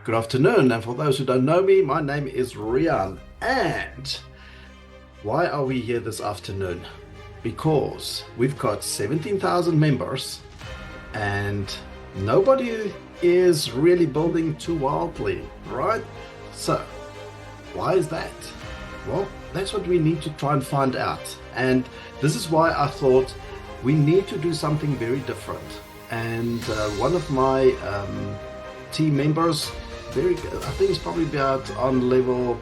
Good afternoon, and for those who don't know me, my name is Riaan. And why are we here this afternoon? Because we've got 17,000 members and nobody is really building too wildly, right? So why is that? Well, that's what we need to try and find out. And this is why I thought we need to do something very different. And one of my team members, I think it's probably about on level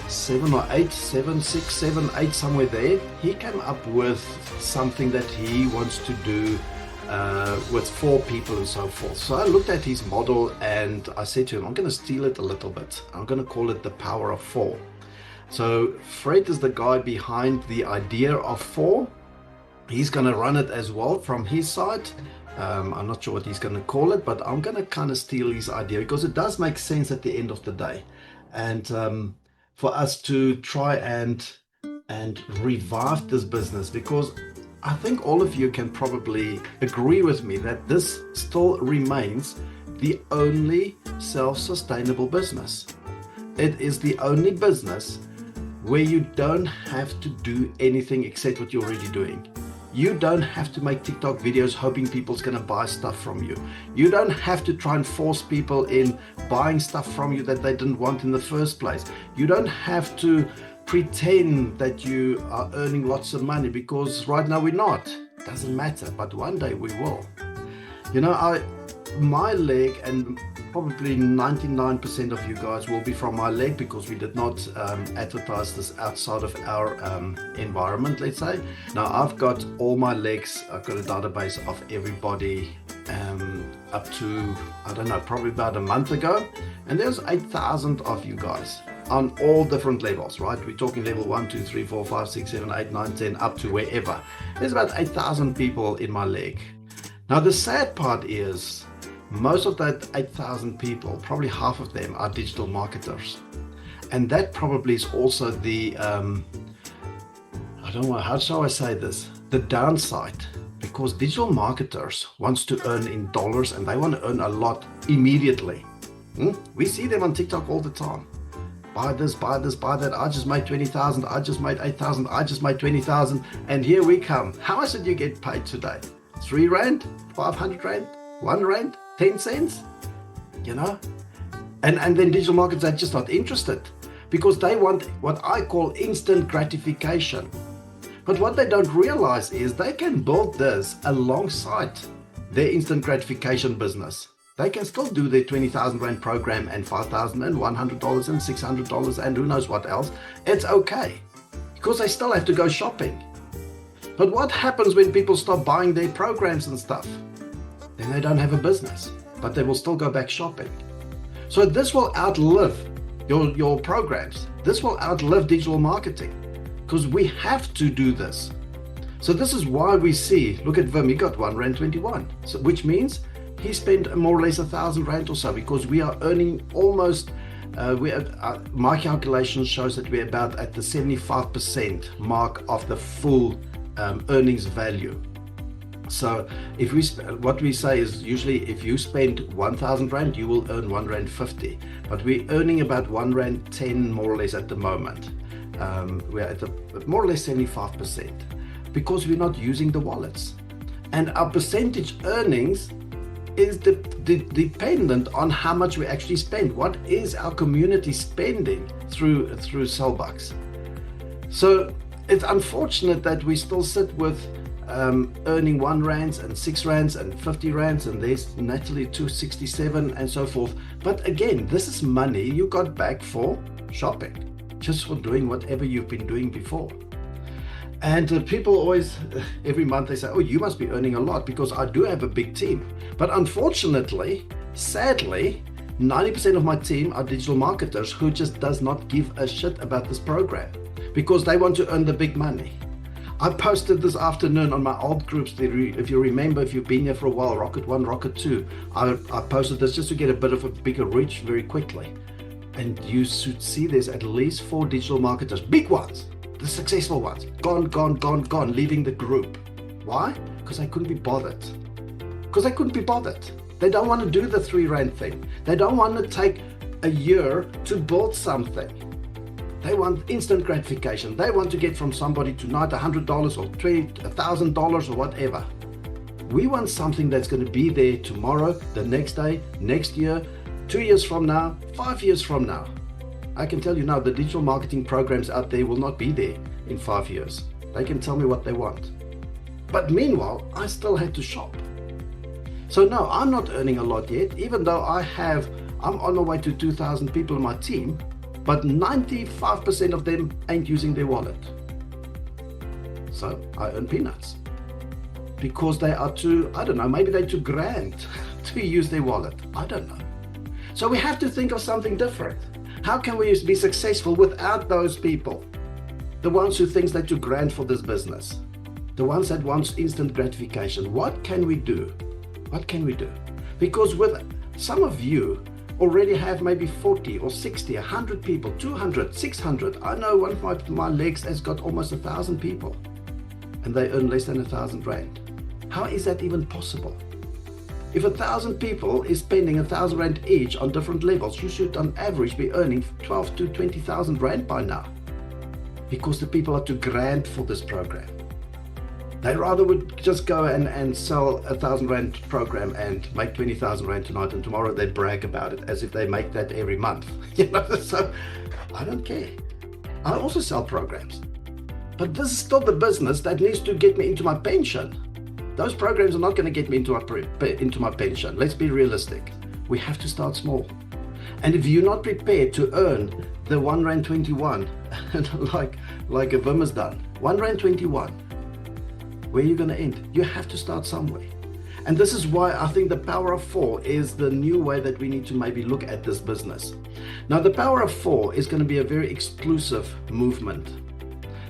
7 or 8, 7, 6, 7, 8, somewhere there. He came up with something that he wants to do with 4 people and so forth. So I looked at his model and I said to him, I'm going to steal it a little bit. I'm going to call it the power of 4. So Fred is the guy behind the idea of 4. He's going to run it as well from his side. I'm not sure what he's going to call it, but I'm going to kind of steal his idea because it does make sense at the end of the day. And for us to try and revive this business, because I think all of you can probably agree with me that this still remains the only self-sustainable business. It is the only business where you don't have to do anything except what you're already doing. You don't have to make TikTok videos hoping people's going to buy stuff from you. You don't have to try and force people in buying stuff from you that they didn't want in the first place. You don't have to pretend that you are earning lots of money, because right now we're not. Doesn't matter, but one day we will. You know, my leg, and probably 99% of you guys will be from my leg, because we did not advertise this outside of our environment, let's say. Now I've got all my legs. I've got a database of everybody up to, I don't know, probably about a month ago, and there's 8,000 of you guys on all different levels, right? We're talking level 1, 2, 3, 4, 5, 6, 7, 8, 9, 10, up to wherever. There's about 8,000 people in my leg. Now the sad part is, most of that 8,000 people, probably half of them are digital marketers. And that probably is also the, I don't know, how shall I say this? The downside, because digital marketers wants to earn in dollars and they want to earn a lot immediately. We see them on TikTok all the time. Buy this, buy this, buy that. I just made 20,000. I just made 8,000. I just made 20,000. And here we come. How much did you get paid today? 3 Rand? 500 Rand? 1 Rand? 10 cents, you know? And then digital marketers are just not interested, because they want what I call instant gratification. But what they don't realize is they can build this alongside their instant gratification business. They can still do their 20,000 Rand program and $5,000 and $100 and $600 and who knows what else. It's okay, because they still have to go shopping. But what happens when people stop buying their programs and stuff? Then they don't have a business, but they will still go back shopping. So this will outlive your programs. This will outlive digital marketing, because we have to do this. So this is why we see, look at Vim, he got 1 Rand 21, so, which means he spent more or less 1,000 Rand or so, because we are earning almost, my calculation shows that we're about at the 75% mark of the full earnings value. So if what we say is, usually if you spend 1,000 Rand, you will earn 1 Rand 50, but we're earning about 1 Rand 10 more or less at the moment. We're at more or less 75%, because we're not using the wallets, and our percentage earnings is dependent on how much we actually spend. What is our community spending through Celbux? So it's unfortunate that we still sit with earning 1 Rand and 6 Rands and 50 Rands, and there's naturally 267 and so forth. But again, this is money you got back for shopping, just for doing whatever you've been doing before. And people always, every month they say, oh, you must be earning a lot, because I do have a big team. But unfortunately, sadly, 90% of my team are digital marketers who just does not give a shit about this program, because they want to earn the big money. I posted this afternoon on my old groups, if you remember, if you've been here for a while, Rocket 1, Rocket 2, I posted this just to get a bit of a bigger reach very quickly. And you should see there's at least 4 digital marketers, big ones, the successful ones, gone, leaving the group. Why? Because I couldn't be bothered. They don't want to do the 3 Rand thing. They don't want to take a year to build something. They want instant gratification. They want to get from somebody tonight $100 or $1,000 or whatever. We want something that's going to be there tomorrow, the next day, next year, 2 years from now, 5 years from now. I can tell you now, the digital marketing programs out there will not be there in 5 years. They can tell me what they want. But meanwhile, I still had to shop. So no, I'm not earning a lot yet, even though I'm on my way to 2,000 people in my team, but 95% of them ain't using their wallet. So I earn peanuts. Because they are too, I don't know, maybe they're too grand to use their wallet. I don't know. So we have to think of something different. How can we be successful without those people? The ones who think they're too grand for this business. The ones that want instant gratification. What can we do? What can we do? Because with some of you already have maybe 40 or 60, 100 people, 200, 600. I know one of my legs has got almost 1,000 people and they earn less than 1,000 rand. How is that even possible? If 1,000 people is spending 1,000 rand each on different levels, you should on average be earning 12 to 20,000 rand by now. Because the people are too grand for this program. They rather would just go and sell 1,000 rand program and make 20,000 rand tonight, and tomorrow they brag about it as if they make that every month. So I don't care. I also sell programs. But this is still the business that needs to get me into my pension. Those programs are not going to get me into my pension. Let's be realistic. We have to start small. And if you're not prepared to earn the 1 Rand 21, like a Vim has done, 1 Rand 21, where are you going to end? You have to start somewhere. And this is why I think the power of 4 is the new way that we need to maybe look at this business. Now, the power of 4 is going to be a very exclusive movement.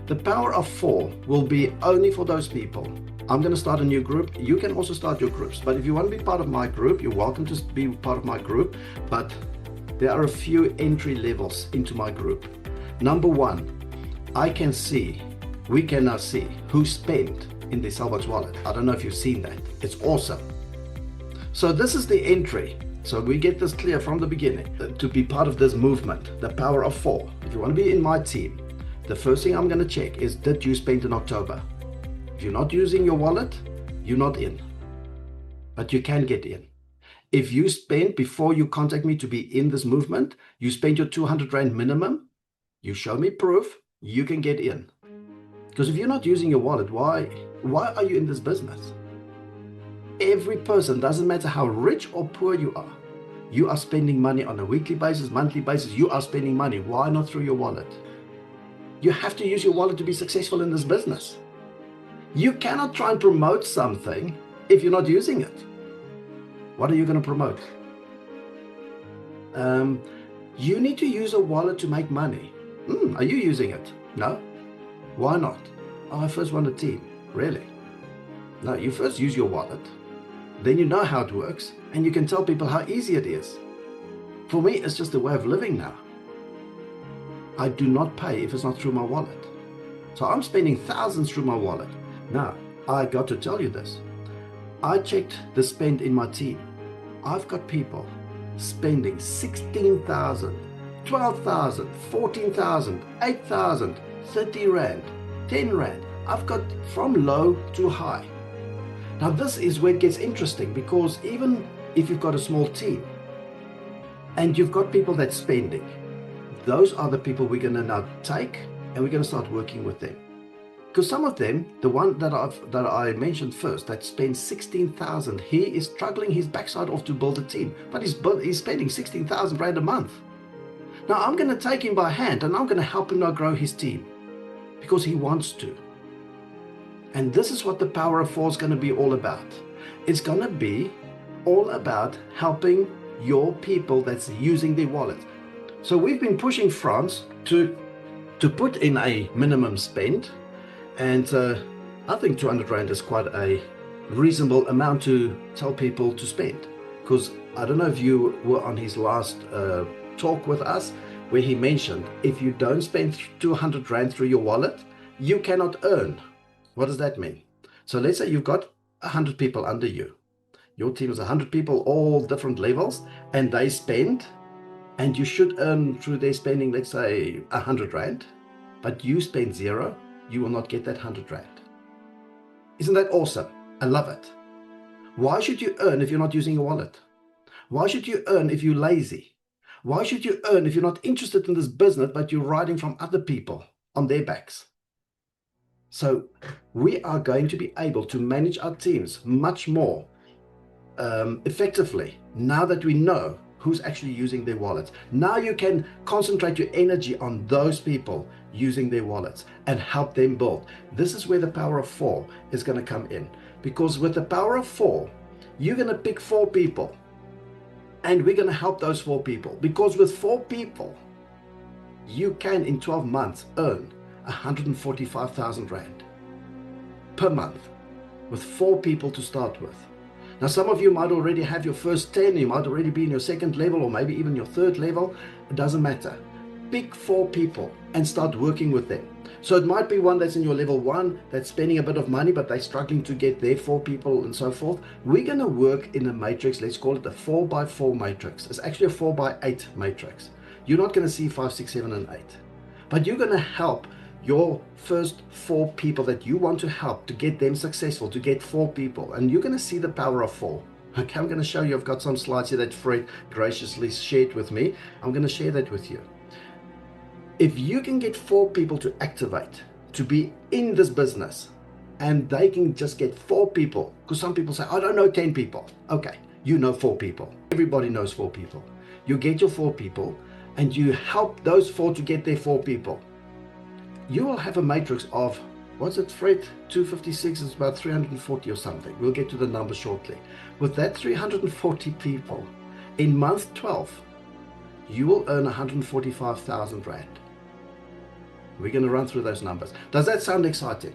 The power of 4 will be only for those people. I'm going to start a new group. You can also start your groups. But if you want to be part of my group, you're welcome to be part of my group. But there are a few entry levels into my group. Number 1, we can now see who spent in the Celbux wallet. I don't know if you've seen that. It's awesome. So this is the entry. So we get this clear from the beginning. To be part of this movement, the power of 4. If you want to be in my team, the first thing I'm going to check is, did you spend in October? If you're not using your wallet, you're not in. But you can get in. If you spend, before you contact me to be in this movement, you spend your 200 Rand minimum, you show me proof, you can get in. Because if you're not using your wallet, why are you in this business? Every person, doesn't matter how rich or poor you are spending money on a weekly basis, monthly basis, you are spending money. Why not through your wallet? You have to use your wallet to be successful in this business. You cannot try and promote something if you're not using it. What are you going to promote? You need to use a wallet to make money. Are you using it? No? Why not? Oh, I first want a team. Really? No, you first use your wallet. Then you know how it works, and you can tell people how easy it is. For me, it's just a way of living now. I do not pay if it's not through my wallet. So I'm spending thousands through my wallet. Now, I got to tell you this. I checked the spend in my team. I've got people spending 16,000, 12,000, 14,000, 8,000, 30 Rand, 10 Rand. I've got from low to high. Now this is where it gets interesting, because even if you've got a small team and you've got people that's spending, those are the people we're going to now take and we're going to start working with them. Because some of them, the one that I mentioned first, that spends 16,000, he is struggling his backside off to build a team, but he's spending 16,000 Rand a month. Now I'm going to take him by hand and I'm going to help him now grow his team because he wants to. And this is what the power of 4 is going to be all about. It's going to be all about helping your people that's using their wallet. So we've been pushing France to put in a minimum spend, and I think 200 Rand is quite a reasonable amount to tell people to spend. Because I don't know if you were on his last talk with us, where he mentioned if you don't spend 200 Rand through your wallet, you cannot earn. What does that mean? So let's say you've got 100 people under you. Your team is 100 people, all different levels, and they spend and you should earn through their spending, let's say 100 Rand, but you spend 0, you will not get that 100 Rand. Isn't that awesome? I love it. Why should you earn if you're not using a wallet? Why should you earn if you're lazy? Why should you earn if you're not interested in this business, but you're riding from other people on their backs? So we are going to be able to manage our teams much more effectively now that we know who's actually using their wallets. Now you can concentrate your energy on those people using their wallets and help them build. This is where the power of 4 is going to come in, because with the power of 4, you're going to pick 4 people and we're going to help those 4 people, because with 4 people you can in 12 months earn 145,000 Rand per month with 4 people to start with. Now, some of you might already have your first 10, you might already be in your second level or maybe even your third level. It doesn't matter. Pick 4 people and start working with them. So it might be one that's in your level 1 that's spending a bit of money, but they're struggling to get their 4 people and so forth. We're going to work in a matrix. Let's call it a 4x4 matrix. It's actually a 4x8 matrix. You're not going to see 5, 6, 7, and 8, but you're going to help your first 4 people that you want to help to get them successful, to get 4 people, and you're going to see the power of 4. Okay, I'm going to show you. I've got some slides here that Fred graciously shared with me. I'm going to share that with you. If you can get 4 people to activate, to be in this business, and they can just get 4 people, because some people say, I don't know 10 people. Okay, you know 4 people. Everybody knows 4 people. You get your 4 people, and you help those 4 to get their 4 people. You will have a matrix of, what's it, Fred? 256 is about 340 or something. We'll get to the number shortly. With that 340 people, in month 12, you will earn 145,000 Rand. We're going to run through those numbers. Does that sound exciting?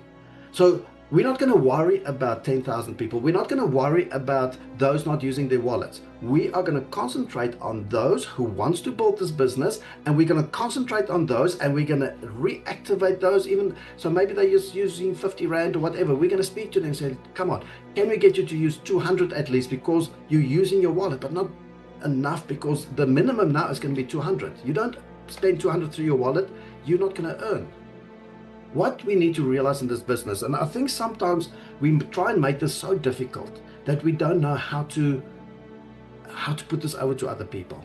So we're not going to worry about 10,000 people. We're not going to worry about those not using their wallets. We are going to concentrate on those who wants to build this business, and we're going to concentrate on those, and we're going to reactivate those. Even so, maybe they're just using 50 Rand or whatever. We're going to speak to them and say, come on, can we get you to use 200 at least, because you're using your wallet, but not enough, because the minimum now is going to be 200. You don't spend 200 through your wallet, you're not going to earn. What we need to realize in this business, and I think sometimes we try and make this so difficult that we don't know how to put this over to other people.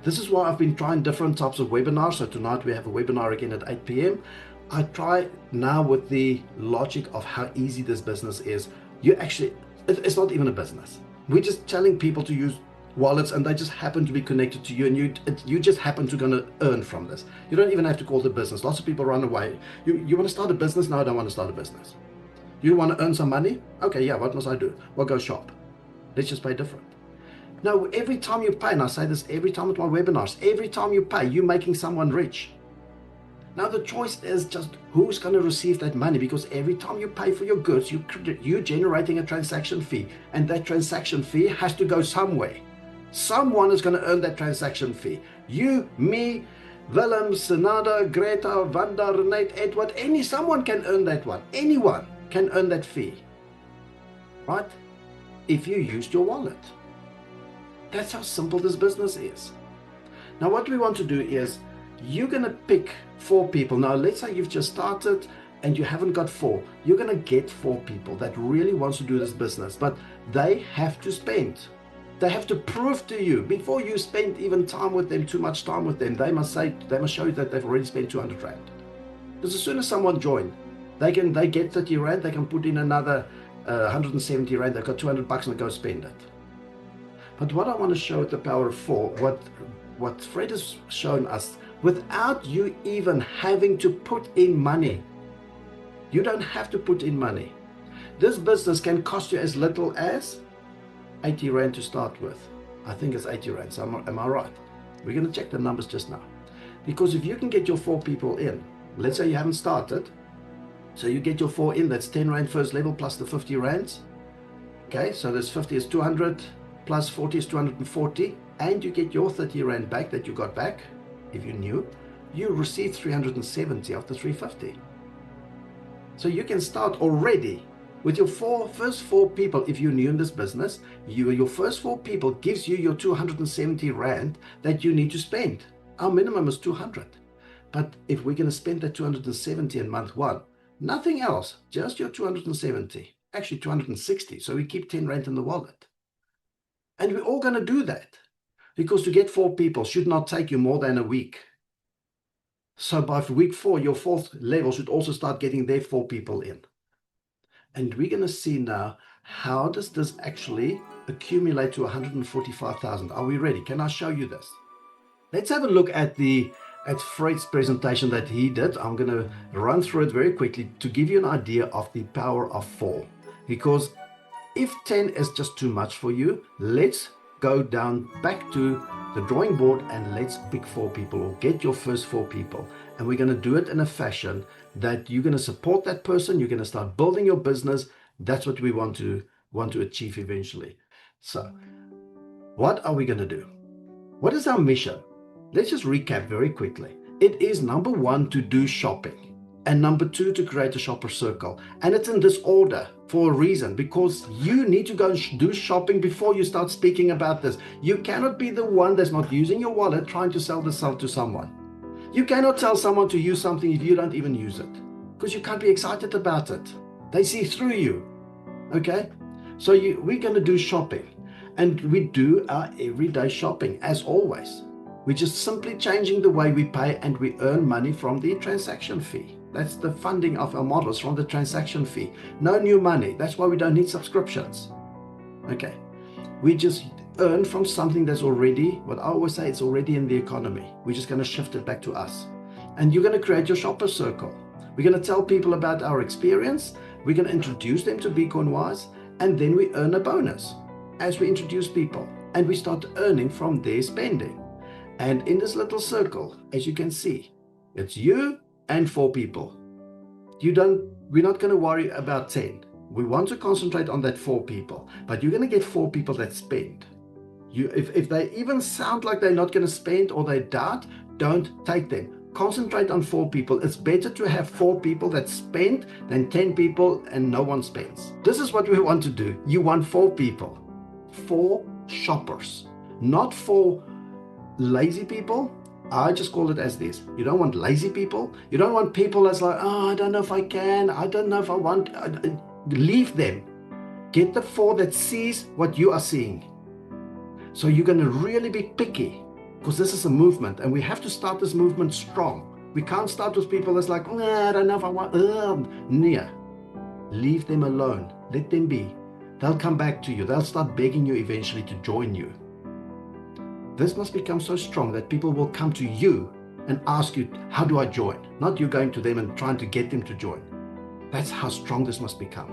This is why I've been trying different types of webinars. So tonight we have a webinar again at 8 p.m. I try now with the logic of how easy this business is. It's not even a business. We're just telling people to use wallets, and they just happen to be connected to you, and you just happen to gonna earn from this. You don't even have to call it a business. Lots of people run away. You want to start a business? No, I don't want to start a business. You want to earn some money? Okay, yeah, what must I do? Well, go shop. Let's just pay different. Now, every time you pay, and I say this every time at my webinars, every time you pay, you're making someone rich. Now the choice is just who's going to receive that money, because every time you pay for your goods, you're generating a transaction fee, and that transaction fee has to go somewhere. Someone is going to earn that transaction fee. You, me, Willem, Senada, Greta, Wanda, Renate, Edward, someone can earn that one. Anyone can earn that fee, right? If you used your wallet. That's how simple this business is. Now what we want to do is, you're going to pick 4 people. Now let's say you've just started and you haven't got 4. You're going to get 4 people that really wants to do this business, but they have to spend. They have to prove to you, before you spend even time with them, too much time with them, they must show you that they've already spent 200 Rand. Because as soon as someone joins, they get 30 Rand, they can put in another 170 Rand, they've got 200 bucks and go spend it. But what I want to show at the power of 4, what Fred has shown us, without you even having to put in money. You don't have to put in money. This business can cost you as little as 80 Rand to start with. I think it's 80 Rand, so am I right? We're going to check the numbers just now. Because if you can get your 4 people in, let's say you haven't started, so you get your 4 in, that's 10 Rand first level plus the 50 Rands. Okay, so this 50 is 200, plus 40 is 240, and you get your 30 Rand back that you got back. If you knew, you receive 370 of the 350. So you can start already With your first four people, if you're new in this business, your first four people gives you your 270 Rand that you need to spend. Our minimum is 200. But if we're going to spend that 270 in month one, nothing else, just your 270, actually 260. So we keep 10 Rand in the wallet. And we're all going to do that because to get four people should not take you more than a week. So by week 4, your fourth level should also start getting their 4 people in. And we're going to see now, how does this actually accumulate to 145,000? Are we ready? Can I show you this? Let's have a look at Fred's presentation that he did. I'm going to run through it very quickly to give you an idea of the power of 4. Because if 10 is just too much for you, let's go down back to the drawing board and let's pick 4 people, or get your first 4 people. And we're going to do it in a fashion that you're going to support that person. You're going to start building your business. That's what we want to achieve eventually. So what are we going to do? What is our mission? Let's just recap very quickly. It is number 1 to do shopping, and number 2 to create a shopper circle. And it's in this order for a reason, because you need to go do shopping before you start speaking about this. You cannot be the one that's not using your wallet trying to sell this to someone. You cannot tell someone to use something if you don't even use it, because you can't be excited about it. They see through you. Okay? So we're going to do shopping, and we do our everyday shopping as always. We're just simply changing the way we pay, and we earn money from the transaction fee. That's the funding of our models, from the transaction fee. No new money. That's why we don't need subscriptions. Okay. We just earn from something that's already, what I always say, it's already in the economy. We're just going to shift it back to us. And you're going to create your shopper circle. We're going to tell people about our experience. We're going to introduce them to BeeCoinWise, and then we earn a bonus as we introduce people, and we start earning from their spending. And in this little circle, as you can see, it's you and 4 people. We're not going to worry about 10. We want to concentrate on that 4 people, but you're going to get 4 people that spend. If they even sound like they're not going to spend, or they doubt, don't take them. Concentrate on 4 people. It's better to have 4 people that spend than 10 people and no one spends. This is what we want to do. You want 4 people, 4 shoppers, not 4 lazy people. I just call it as this. You don't want lazy people. You don't want people that's like, oh, I don't know if I can. I don't know if I want. Leave them. Get the 4 that sees what you are seeing. So you're going to really be picky, because this is a movement, and we have to start this movement strong. We can't start with people that's like, I don't know if I want. No. Leave them alone. Let them be. They'll come back to you. They'll start begging you eventually to join you. This must become so strong that people will come to you and ask you, how do I join? Not you going to them and trying to get them to join. That's how strong this must become.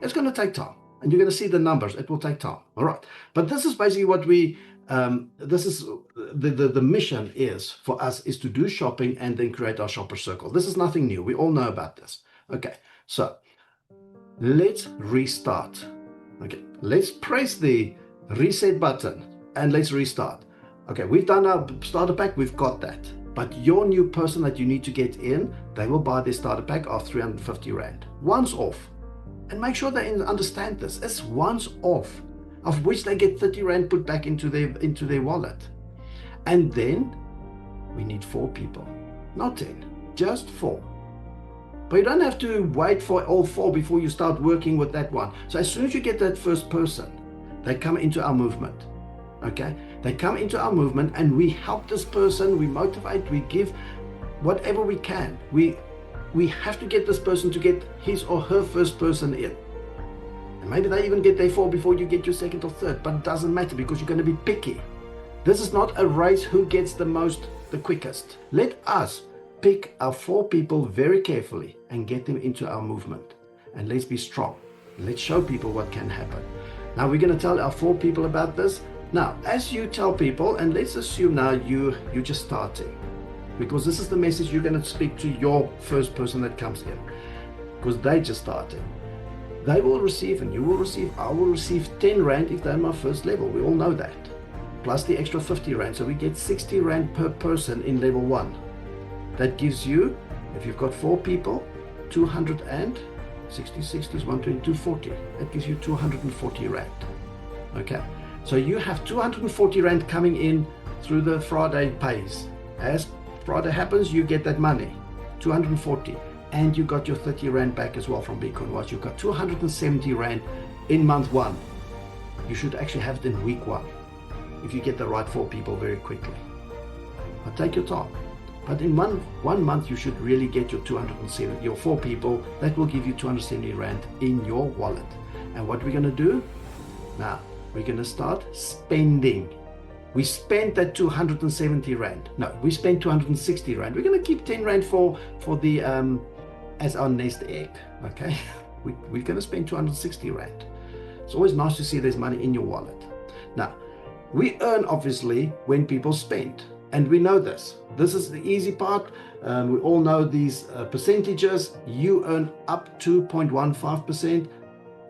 It's going to take time, and you're going to see the numbers. It will take time. All right. But this is basically what this is the mission is for us, is to do shopping and then create our shopper circle. This is nothing new. We all know about this. Okay. So let's restart. Okay. Let's press the reset button. And let's restart. Okay, we've done our starter pack, we've got that. But your new person that you need to get in, they will buy their starter pack of 350 Rand. Once off. And make sure they understand this. It's once off, of which they get 30 Rand put back into their wallet. And then we need 4 people. Not 10, just 4. But you don't have to wait for all 4 before you start working with that one. So as soon as you get that first person, they come into our movement. Okay, they come into our movement, and we help this person, we motivate, we give whatever we can. We have to get this person to get his or her first person in. And maybe they even get their 4 before you get your second or third, but it doesn't matter, because you're going to be picky. This is not a race who gets the most, the quickest. Let us pick our 4 people very carefully and get them into our movement. And let's be strong. Let's show people what can happen. Now we're going to tell our 4 people about this. Now, as you tell people, and let's assume now you're just starting, because this is the message you're going to speak to your first person that comes in, because they just started. They will receive, and you will receive, I will receive 10 Rand if they're my first level. We all know that. Plus the extra 50 Rand. So we get 60 Rand per person in level 1. That gives you, if you've got 4 people, 200 and 60, 60 is 120, 240. That gives you 240 Rand. Okay, so you have 240 Rand coming in through the Friday pays. As Friday happens, you get that money, 240. And you got your 30 Rand back as well from BeeCoinWise. You've got 270 Rand in month one. You should actually have it in week one if you get the right 4 people very quickly. But take your time. But in one month, you should really get your 270, your 4 people. That will give you 270 Rand in your wallet. And what we're going to do now, we're going to start spending. We spent that 270 Rand. No, we spent 260 Rand. We're going to keep 10 Rand for the as our nest egg. Okay, we're going to spend 260 Rand. It's always nice to see there's money in your wallet. Now, we earn obviously when people spend. And we know this. This is the easy part. We all know these percentages. You earn up to 0.15%.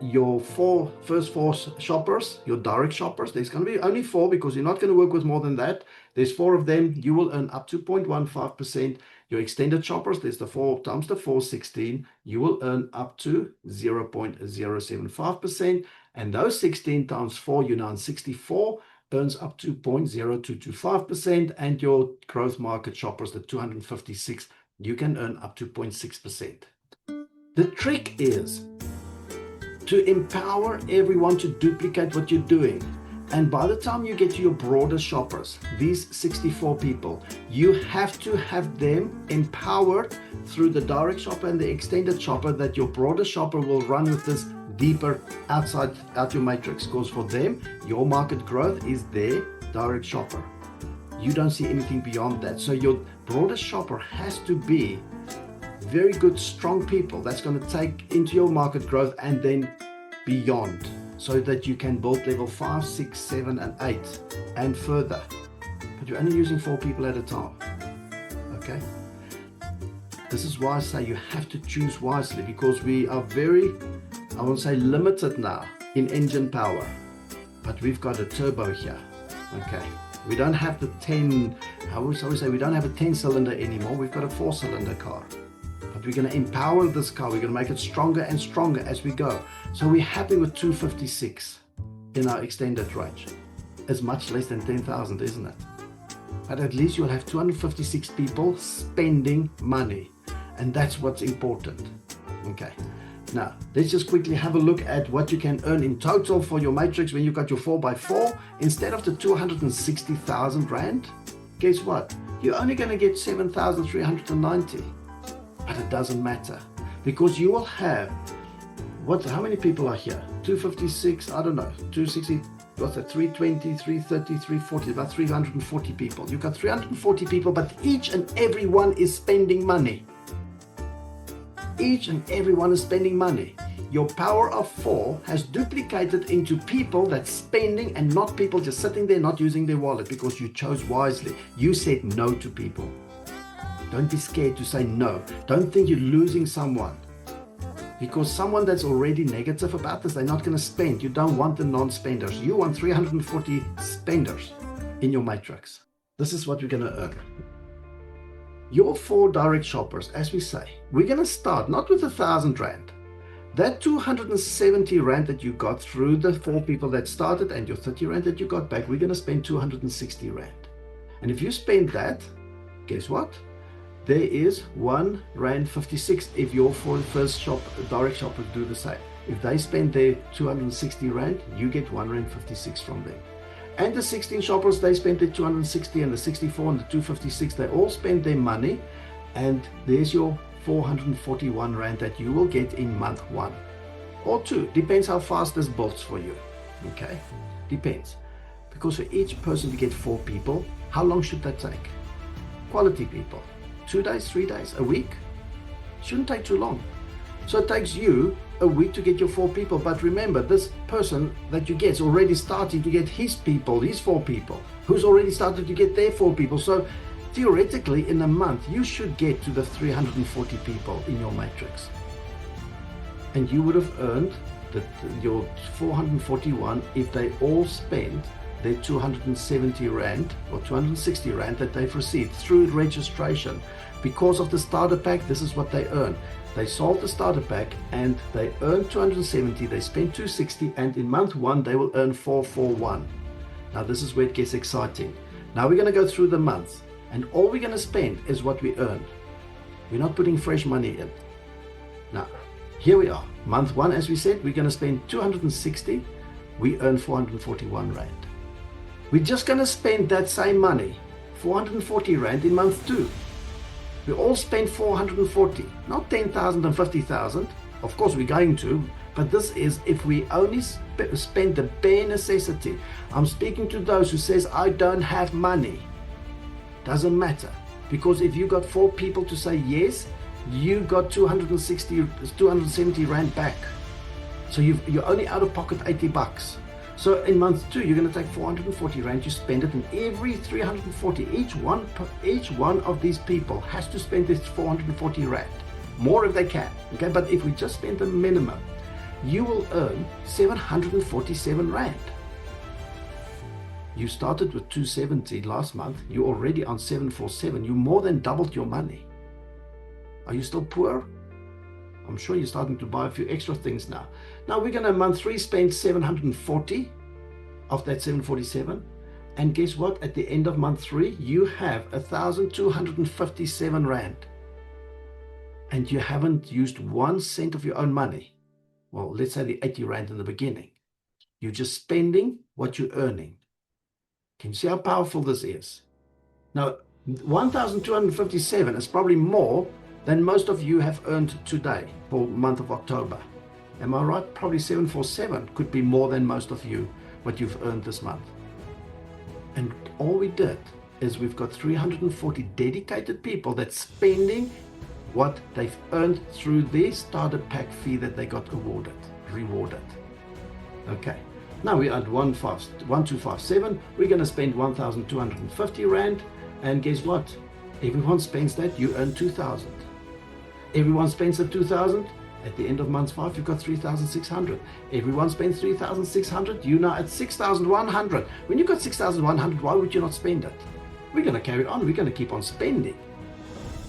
Your first four shoppers, your direct shoppers, there's going to be only 4 because you're not going to work with more than that. There's 4 of them. You will earn up to 0.15%. Your extended shoppers, there's the 4 times the 4, 16. You will earn up to 0.075%. And those 16 times 4, you're now on 64. Earns up to 0.0225%, and your growth market shoppers, the 256, you can earn up to 0.6%. The trick is to empower everyone to duplicate what you're doing. And by the time you get to your broader shoppers, these 64 people, you have to have them empowered through the direct shopper and the extended shopper, that your broader shopper will run with this deeper out your matrix, because for them your market growth is their direct shopper. You don't see anything beyond that. So your broader shopper has to be very good, strong people that's going to take into your market growth and then beyond, so that you can build level 5, 6, 7 and 8 and further. But you're only using 4 people at a time. Okay, this is why I say you have to choose wisely, because we are very, I won't say limited now in engine power, but we've got a turbo here. Okay, we don't have the 10, I always say we don't have a 10-cylinder anymore. We've got a 4-cylinder car, but we're going to empower this car. We're going to make it stronger and stronger as we go. So we're happy with 256 in our extended range. It's much less than 10,000, isn't it? But at least you'll have 256 people spending money, and that's what's important. Okay. Now, let's just quickly have a look at what you can earn in total for your matrix when you've got your 4x4. Instead of the 260,000 Rand, guess what? You're only going to get 7,390. But it doesn't matter, because you will have, how many people are here? 256, I don't know, 260, what's that, 320, 330, 340, about 340 people. You've got 340 people, but each and every one is spending money. Each and everyone is spending money. Your power of 4 has duplicated into people that's spending, and not people just sitting there not using their wallet, because you chose wisely. You said no to people. Don't be scared to say no. Don't think you're losing someone, because someone that's already negative about this, they're not going to spend. You don't want the non-spenders. You want 340 spenders in your matrix. This is what we're going to earn. Your 4 direct shoppers, as we say, we're going to start not with 1,000 Rand. That 270 Rand that you got through the 4 people that started, and your 30 Rand that you got back, we're going to spend 260 Rand. And if you spend that, guess what? There is 1 Rand 56 if your first direct shoppers do the same. If they spend their 260 Rand, you get 1 Rand 56 from them. And the 16 shoppers, they spent their 260, and the 64 and the 256, they all spend their money, and there's your 441 Rand that you will get in month 1 or 2. Depends how fast this builds for you. Okay, depends, because for each person to get 4 people, how long should that take? Quality people, 2 days, 3 days, a week? Shouldn't take too long. So it takes you a week to get your 4 people. But remember, this person that you get is already starting to get his people, his 4 people, who's already started to get their 4 people. So theoretically, in a month, you should get to the 340 people in your matrix. And you would have earned your 441 if they all spend their 270 Rand or 260 Rand that they've received through registration. Because of the starter pack, this is what they earn. They sold the starter pack and they earned 270, they spent 260, and in month 1 they will earn 441. Now this is where it gets exciting. Now we're going to go through the months, and all we're going to spend is what we earn. We're not putting fresh money in. Now, here we are. Month 1, as we said, we're going to spend 260. We earn 441 Rand. We're just going to spend that same money, 440 Rand, in month 2. We all spend 440, not 10,000 and 50,000. Of course, we're going to, but this is if we only spend the bare necessity. I'm speaking to those who says, I don't have money. Doesn't matter, because if you got 4 people to say yes, you got 270 Rand back. So you're only out of pocket 80 bucks. So in month 2, you're going to take 440 Rand, you spend it, and every 340, each one of these people has to spend this 440 Rand. More if they can, okay? But if we just spend the minimum, you will earn 747 Rand. You started with 270 last month, you're already on 747, you more than doubled your money. Are you still poor? I'm sure you're starting to buy a few extra things now. Now we're going to, month 3, spend 740 of that 747. And guess what? At the end of month 3, you have 1,257 Rand. And you haven't used 1 cent of your own money. Well, let's say the 80 Rand in the beginning. You're just spending what you're earning. Can you see how powerful this is? Now, 1,257 is probably more than most of you have earned today for the month of October. Am I right? Probably 747 could be more than most of you, what you've earned this month. And all we did is we've got 340 dedicated people that's spending what they've earned through their starter pack fee that they got rewarded. Okay, now we're at 1257. We're going to spend 1,250 Rand, and guess what? Everyone spends that, you earn 2,000. Everyone spends the 2,000. At the end of month 5, you've got 3,600. Everyone spends 3,600. You're now at 6,100. When you've got 6,100, why would you not spend it? We're going to carry on. We're going to keep on spending,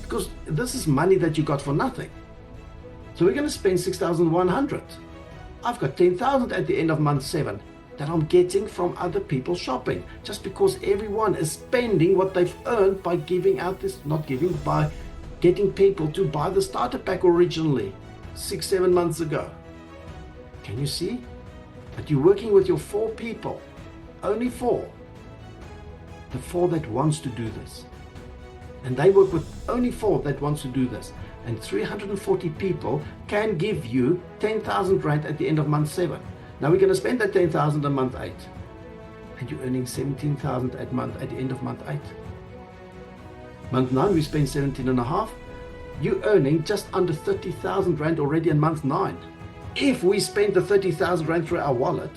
because this is money that you got for nothing. So we're going to spend 6,100. I've got 10,000 at the end of month 7 that I'm getting from other people shopping, just because everyone is spending what they've earned by giving out this, not giving, by getting people to buy the starter pack originally 6-7 months ago. Can you see that you're working with your 4 people, only 4, the 4 that wants to do this, and they work with only 4 that wants to do this, and 340 people can give you 10,000 Rand at the end of month 7. Now we're going to spend that 10,000 in month 8, and you're earning 17,000 at the end of month 8. Month 9, we spend 17.5. You're earning just under 30,000 Rand already in month 9. If we spend the 30,000 Rand through our wallet,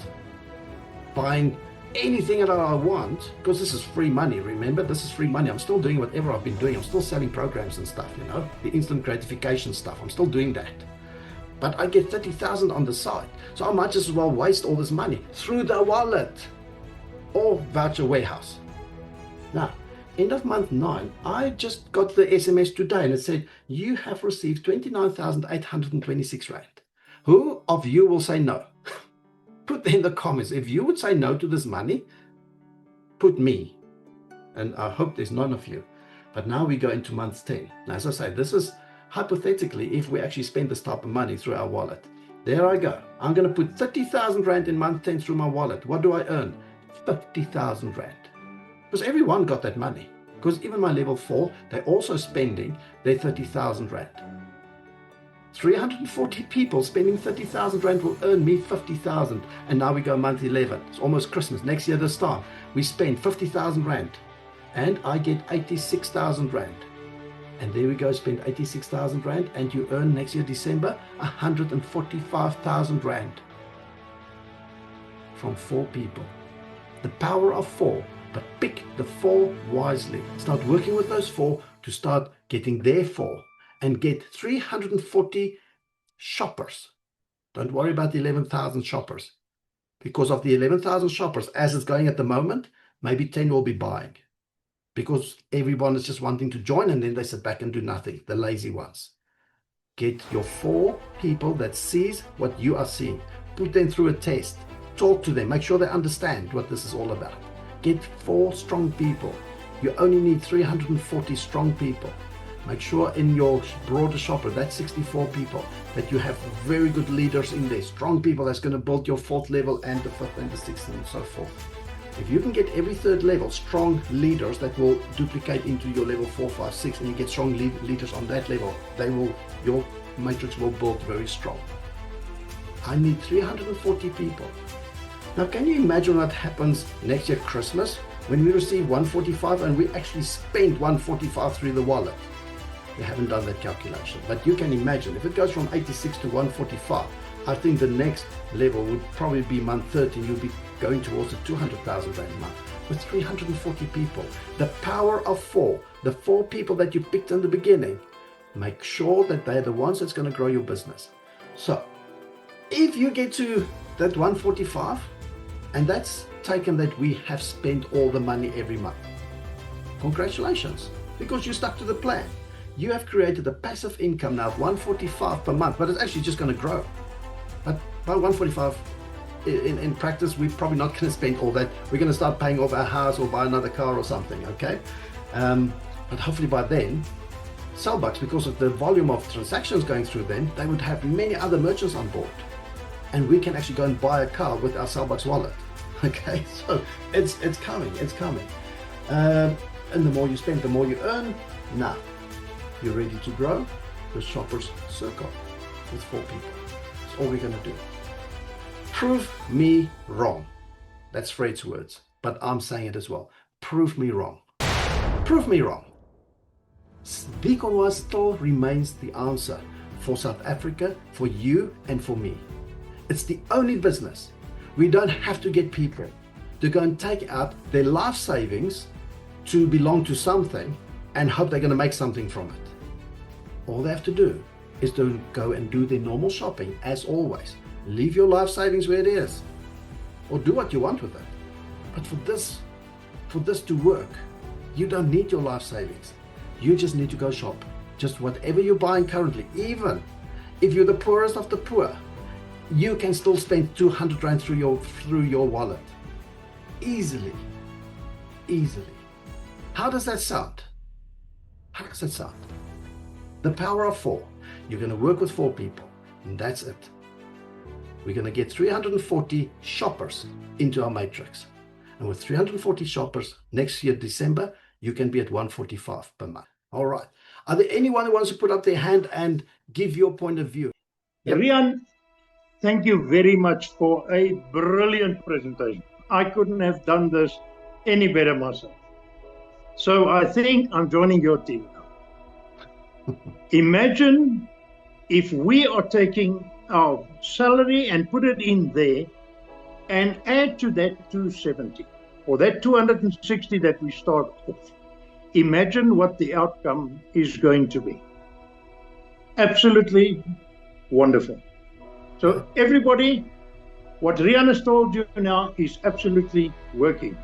buying anything that I want, because this is free money, remember, this is free money. I'm still doing whatever I've been doing. I'm still selling programs and stuff, you know, the instant gratification stuff. I'm still doing that. But I get 30,000 on the side. So I might just as well waste all this money through the wallet or voucher warehouse. Now, end of month 9, I just got the SMS today and it said, you have received 29,826 Rand. Who of you will say no? Put in the comments. If you would say no to this money, put me. And I hope there's none of you. But now we go into month 10. Now, as I say, this is hypothetically if we actually spend this type of money through our wallet. There I go. I'm going to put 30,000 Rand in month 10 through my wallet. What do I earn? 50,000 Rand. Because everyone got that money. Because even my level 4, they're also spending their 30,000 Rand. 340 people spending 30,000 Rand will earn me 50,000. And now we go month 11. It's almost Christmas. Next year this time, we spend 50,000 Rand. And I get 86,000 Rand. And there we go, spend 86,000 Rand. And you earn next year December 145,000 Rand. From 4 people. The power of 4. But pick the 4 wisely. Start working with those 4 to start getting their 4 and get 340 shoppers. Don't worry about the 11,000 shoppers. because of the 11,000 shoppers, as it's going at the moment, maybe 10 will be buying because everyone is just wanting to join and then they sit back and do nothing, the lazy ones. Get your 4 people that sees what you are seeing. Put them through a test. Talk to them. Make sure they understand what this is all about. Get 4 strong people. You only need 340 strong people. Make sure in your broader shopper, that's 64 people, that you have very good leaders in there, strong people that's going to build your 4th level and the 5th and the 6th and so forth. If you can get every 3rd level strong leaders that will duplicate into your level 4, 5, 6, and you get strong leaders on that level, your matrix will build very strong. I need 340 people. Now, can you imagine what happens next year Christmas when we receive 145 and we actually spend 145 through the wallet? We haven't done that calculation, but you can imagine if it goes from 86 to 145, I think the next level would probably be month 13. You'll be going towards the 200,000 rand mark with 340 people. The power of 4, the 4 people that you picked in the beginning, make sure that they're the ones that's going to grow your business. So if you get to that 145, and that's taken that we have spent all the money every month, congratulations, because you stuck to the plan. You have created a passive income now of 145 per month, but it's actually just going to grow. But by 145 in practice, we're probably not going to spend all that. We're going to start paying off our house or buy another car or something, okay? But hopefully by then, Celbux, because of the volume of transactions going through them, they would have many other merchants on board. And we can actually go and buy a car with our Celbux wallet, okay? So it's coming. And the more you spend, the more you earn. Now, you're ready to grow the shopper's circle with 4 people. That's all we're going to do. Prove me wrong. That's Fred's words, but I'm saying it as well. Prove me wrong. Prove me wrong. BeeCoinWise still remains the answer for South Africa, for you and for me. It's the only business. We don't have to get people to go and take out their life savings to belong to something and hope they're going to make something from it. All they have to do is to go and do their normal shopping as always. Leave your life savings where it is, or do what you want with it. But for this to work, you don't need your life savings. You just need to go shop. Just whatever you're buying currently, even if you're the poorest of the poor, you can still spend 200 Rand through your wallet. Easily. How does that sound? The power of 4. You're going to work with 4 people, and that's it. We're going to get 340 shoppers into our matrix. And with 340 shoppers, next year, December, you can be at 145 per month. All right. Are there anyone who wants to put up their hand and give your point of view? Yep. Riaan, thank you very much for a brilliant presentation. I couldn't have done this any better myself. So I think I'm joining your team now. Imagine if we are taking our salary and put it in there and add to that 270 or that 260 that we start off. Imagine what the outcome is going to be. Absolutely wonderful. So everybody, what Riaan has told you now is absolutely working.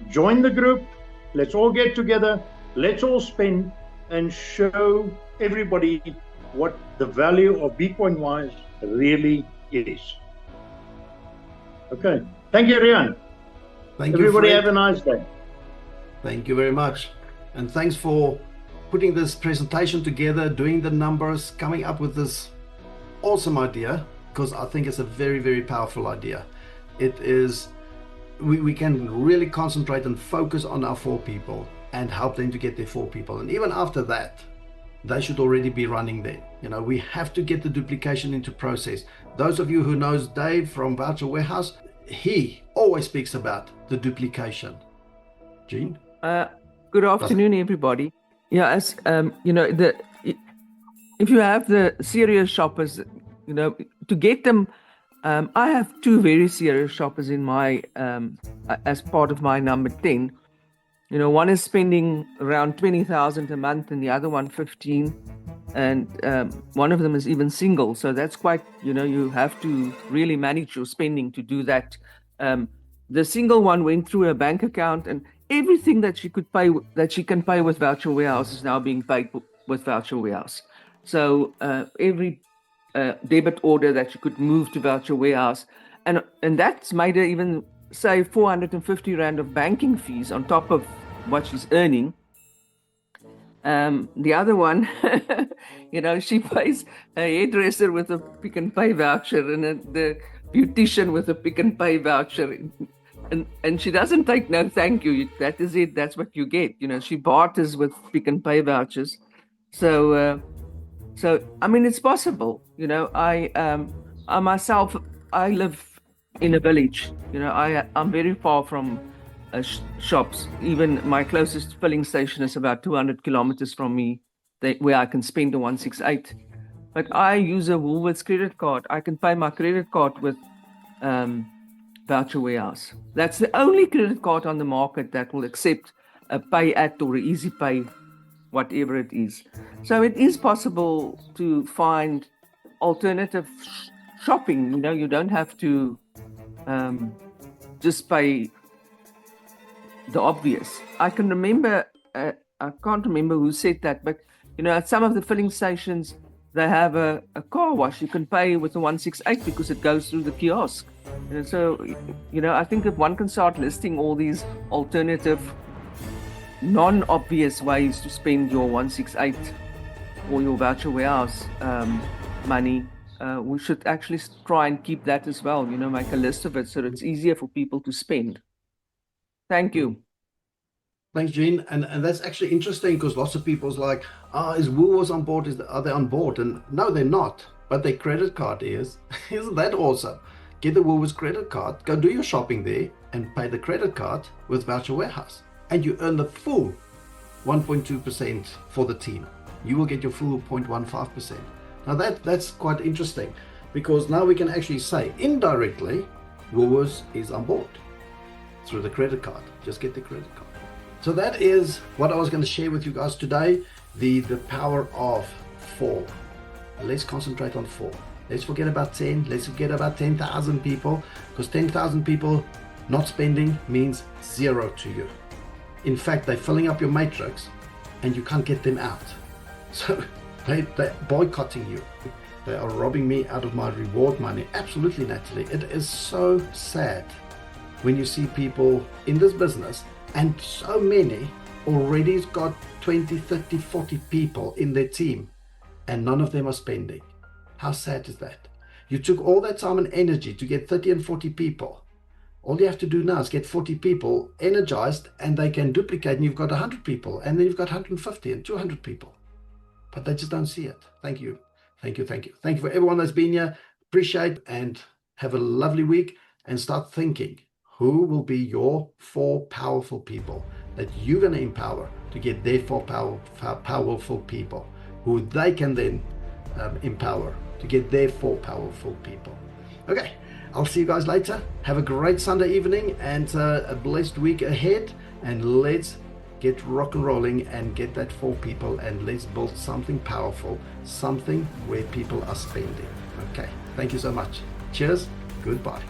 Join the group. Let's all get together. Let's all spend and show everybody what the value of BeeCoinWise really is. Okay. Thank you, Riaan. Thank everybody you, have a nice day. Thank you very much. And thanks for putting this presentation together, doing the numbers, coming up with this awesome idea, because I think it's a very, very powerful idea. It is, we can really concentrate and focus on our 4 people and help them to get their 4 people. And even after that, they should already be running there. You know, we have to get the duplication into process. Those of you who knows Dave from Voucher Warehouse, he always speaks about the duplication. Jean? Good afternoon, everybody. Yeah, as you know, if you have the serious shoppers, you know, to get them, I have 2 very serious shoppers in my as part of my number 10. You know, one is spending around 20,000 a month, and the other one 15, and one of them is even single. So that's quite, you know, you have to really manage your spending to do that The single one went through her bank account, and everything that she could pay, that she can pay with Voucher Warehouse, is now being paid with Voucher Warehouse. So every debit order that she could move to Voucher Warehouse, and that's made her even save 450 Rand of banking fees on top of what she's earning. The other one, she pays a hairdresser with a Pick n Pay voucher, and the beautician with a Pick n Pay voucher, and she doesn't take no thank you. That is it. That's what you get. She barters with Pick n Pay vouchers. So I mean, it's possible. I myself, I live in a village. I'm very far from shops. Even my closest filling station is about 200 kilometers from me, where I can spend the 168. But I use a Woolworths credit card. I can pay my credit card with Voucher Warehouse. That's the only credit card on the market that will accept a pay at or easy pay, whatever it is. So it is possible to find alternative shopping. You don't have to just pay the obvious. I can remember, I can't remember who said that, but at some of the filling stations, they have a car wash. You can pay with the 168 because it goes through the kiosk. So, I think if one can start listing all these alternative, non-obvious ways to spend your 168 or your Voucher Warehouse money, we should actually try and keep that as well, make a list of it so that it's easier for people to spend. Thank you. Thanks, Jean. And that's actually interesting because lots of people's like, is Woolworths on board? Are they on board? And no, they're not. But their credit card is. Isn't that awesome? Get the Woolworths credit card, go do your shopping there, and pay the credit card with Voucher Warehouse. And you earn the full 1.2% for the team. You will get your full 0.15%. Now that's quite interesting because now we can actually say indirectly, Woolworths is on board through the credit card. Just get the credit card. So that is what I was going to share with you guys today, the power of 4. Let's concentrate on 4. Let's forget about 10. Let's forget about 10,000 people, because 10,000 people not spending means 0 to you. In fact, they're filling up your matrix and you can't get them out. So they're boycotting you. They are robbing me out of my reward money. Absolutely, Natalie. It is so sad when you see people in this business, and so many already got 20, 30, 40 people in their team, and none of them are spending. How sad is that? You took all that time and energy to get 30 and 40 people. All you have to do now is get 40 people energized, and they can duplicate, and you've got 100 people, and then you've got 150 and 200 people. But they just don't see it. Thank you. Thank you. Thank you. Thank you for everyone that's been here. Appreciate, and have a lovely week, and start thinking, who will be your 4 powerful people that you're going to empower to get their 4 powerful people, who they can then empower to get their 4 powerful people. Okay, I'll see you guys later. Have a great Sunday evening and a blessed week ahead. And let's get rock and rolling and get that 4 people, and let's build something powerful, something where people are spending. Okay, thank you so much. Cheers. Goodbye.